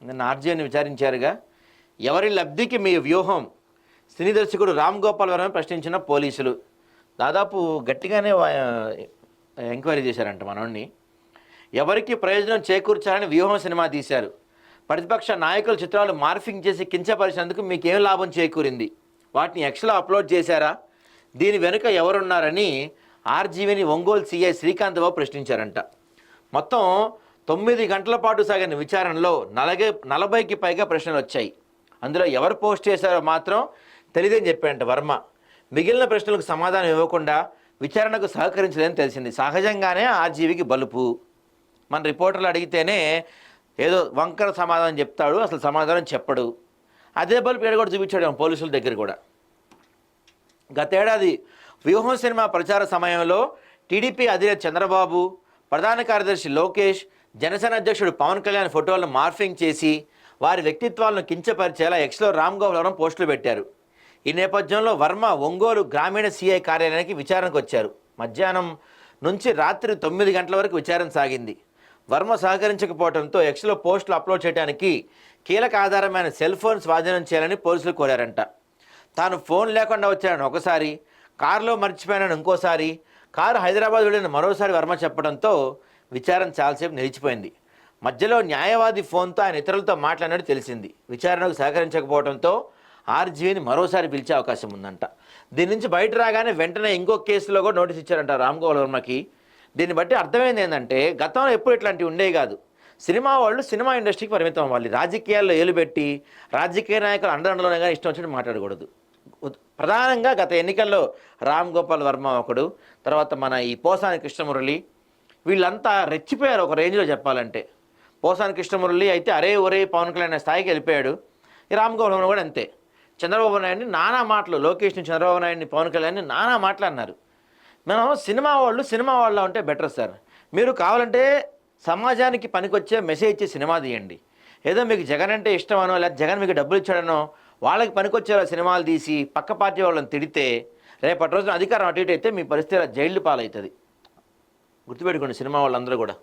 నిన్న ఆర్జీని విచారించారుగా. ఎవరి లబ్ధికి మీ వ్యూహం? సినీ దర్శకుడు రామ్ గోపాల్ వర్మ ప్రశ్నించిన పోలీసులు. దాదాపు గట్టిగానే ఎంక్వైరీ చేశారంట మనోడిని. ఎవరికి ప్రయోజనం చేకూర్చాలని వ్యూహం సినిమా తీశారు. ప్రతిపక్ష నాయకుల చిత్రాలు మార్ఫింగ్ చేసి కించపరిచినందుకు మీకేం లాభం చేకూరింది? వాటిని ఎక్స్లో అప్లోడ్ చేశారా? దీని వెనుక ఎవరున్నారని ఆర్జీవీని ఒంగోలు సీఐ శ్రీకాంత్ బాబు ప్రశ్నించారంట. మొత్తం 9 గంటల పాటు సాగిన విచారణలో 40కి పైగా ప్రశ్నలు వచ్చాయి. అందులో ఎవరు పోస్ట్ చేశారో మాత్రం తెలియదని చెప్పారంట వర్మ. మిగిలిన ప్రశ్నలకు సమాధానం ఇవ్వకుండా విచారణకు సహకరించలేదని తెలిసింది. సహజంగానే ఆర్జీవీకి బలుపు. మన రిపోర్టర్లు అడిగితేనే ఏదో వంకర సమాధానం చెప్తాడు, అసలు సమాధానం చెప్పడు. అదే బలుపు ఏడు కూడా చూపించాడు పోలీసుల దగ్గర కూడా. గతేడాది వ్యూహం సినిమా ప్రచార సమయంలో టీడీపీ అధినేత చంద్రబాబు, ప్రధాన కార్యదర్శి లోకేష్, జనసేన అధ్యక్షుడు పవన్ కళ్యాణ్ ఫోటోలను మార్ఫింగ్ చేసి వారి వ్యక్తిత్వాలను కించపరిచేలా ఎక్స్లో రామ్ గోపాల్ వర్మ పోస్టులు పెట్టారు. ఈ నేపథ్యంలో వర్మ ఒంగోలు గ్రామీణ సీఐ కార్యాలయానికి విచారణకు వచ్చారు. మధ్యాహ్నం నుంచి రాత్రి 9 గంటల వరకు విచారణ సాగింది. వర్మ సహకరించకపోవడంతో ఎక్స్లో పోస్టులు అప్లోడ్ చేయడానికి కీలక ఆధారమైన సెల్ ఫోన్ స్వాధీనం చేయాలని పోలీసులు కోరారంట. తాను ఫోన్ లేకుండా వచ్చానని ఒకసారి, కారులో మర్చిపోయానని ఇంకోసారి, కారు హైదరాబాద్ వెళ్ళిన మరోసారి వర్మ చెప్పడంతో విచారణ చాలాసేపు నిలిచిపోయింది. మధ్యలో న్యాయవాది ఫోన్తో ఆయన ఇతరులతో మాట్లాడినట్టు తెలిసింది. విచారణకు సహకరించకపోవడంతో ఆర్జీవీని మరోసారి పిలిచే అవకాశం ఉందంట. దీని నుంచి బయట రాగానే వెంటనే ఇంకో కేసులో కూడా నోటీస్ ఇచ్చారంట రామ్ గోపాల్ వర్మకి. దీన్ని బట్టి అర్థమైంది ఏంటంటే గతంలో ఎప్పుడు ఇట్లాంటివి ఉండేవి కాదు. సినిమా వాళ్ళు సినిమా ఇండస్ట్రీకి పరిమితం అవ్వాలి. రాజకీయాల్లో ఏలు పెట్టి రాజకీయ నాయకులు అండదండలోనే కానీ ఇష్టం వచ్చినట్టు మాట్లాడకూడదు. ప్రధానంగా గత ఎన్నికల్లో రామ్ గోపాల్ వర్మ ఒకడు, తర్వాత మన ఈ పోసాని కృష్ణమురళి, వీళ్ళంతా రెచ్చిపోయారు ఒక రేంజ్లో చెప్పాలంటే. పోసాని కృష్ణమురళి అయితే అరే ఒరే పవన్ కళ్యాణ్ స్థాయికి వెళ్ళిపోయాడు. ఈ రామ్ గోపాల్ వర్మ కూడా అంతే. చంద్రబాబు నాయుడిని నానా మాటలు, లోకేష్ని, చంద్రబాబు నాయుడిని, పవన్ కళ్యాణ్ని నానా మాటలు అన్నారు. మనం సినిమా వాళ్ళ ఉంటే బెటర్ సార్. మీరు కావాలంటే సమాజానికి పనికొచ్చే మెసేజ్ ఇచ్చే సినిమా తీయండి. ఏదో మీకు జగన్ అంటే ఇష్టమనో, లేదా జగన్ మీకు డబ్బులు ఇచ్చాడనో వాళ్ళకి పనికొచ్చేలా సినిమాలు తీసి పక్క పార్టీ వాళ్ళని తిడితే రేపటి రోజున అధికారం అటు ఇటు అయితే మీ పరిస్థితి జైళ్ళు పాలవుతుంది. గుర్తుపెట్టుకోండి సినిమా వాళ్ళందరూ కూడా.